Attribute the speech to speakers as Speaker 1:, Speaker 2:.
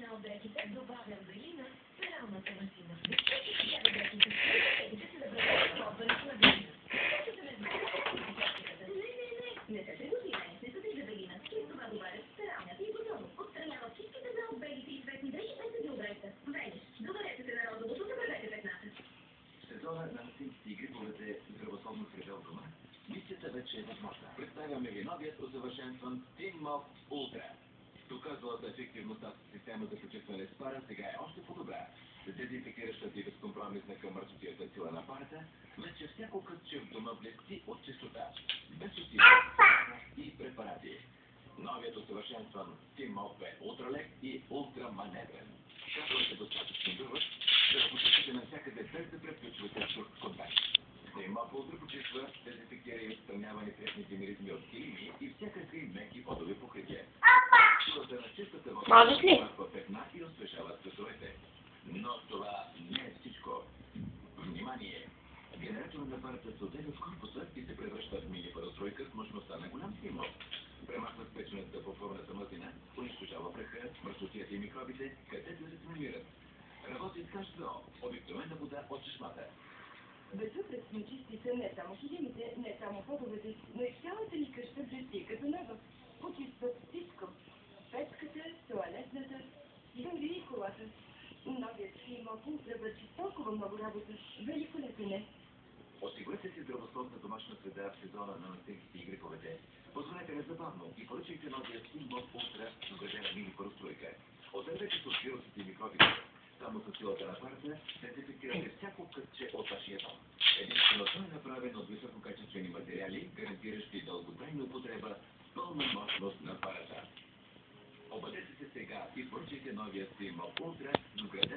Speaker 1: на обеките добавям белина, реалната масина. Вижте, обеките се забравят пробването на белина. Така се не се приготвяйте се за белина. След това добавят стиралнята и готово. Отстранява всичките за белите и цветни дрежи, без да ги обрежда. Вениш, доверете се на розовото, забравете петната.
Speaker 2: В сезона на насилствени гриповете здравословно среда в дома, мисията вече е възможна. Представяме ви новият усъвършенстван Team-Mop Ultra. Доказалата ефективността с система за почистване с пара сега е още по-добра. Дезинфектиращата и безкомпромисна към мърсотията сила на парата, вече всяко кътче в дома блести от чистота, без усилия и препарати. Новият усъвършенстван Team-Mop е ултралек и ултраманеврен. Както се достатъчно дърват, да го почистите навсякъде без да превключвате чужд контакт. Team-Mop Ultra почиства, дезинфектира и отстранява неприятните миризми от килими и всякакви меки подови покрития. Силата на чистата вода премахва петна и освежава цветовете. Но това не е всичко. Внимание! Генераторът на парата се отделя от корпуса и се превръща в мини паростройка с мощността на голям Team-Mop. Премахва спечената по формата мазнина, унищожава праха, мърсотията и микробите, където се намират. Работи с H2O, обикновена вода от чешмата.
Speaker 3: Безсъпред сме чистите не само хигиените, не само подовете, но и цялата ни къща блести като нова. Почистват всичко. Печката, тоалетната, дори и колата. Новият Team-Mop Ultra върши толкова много работа. Великолепен е.
Speaker 2: Осигурете си здравословна домашна среда в сезона на настинките и гриповете. Позвонете незабавно и поръчайте новия Team-Mop Ultra с вградена мини паростройка. Отървете се от вирусите и микробите. Само със силата на парата дезинфектирате всяко кътче от вашия дом. Единствено той е направен от висококачествени материали, гарантиращи дълготрайна употреба с пълна мощност на парата. Обадете се сега и поръчайте новия Team-Mop Ultra с вградена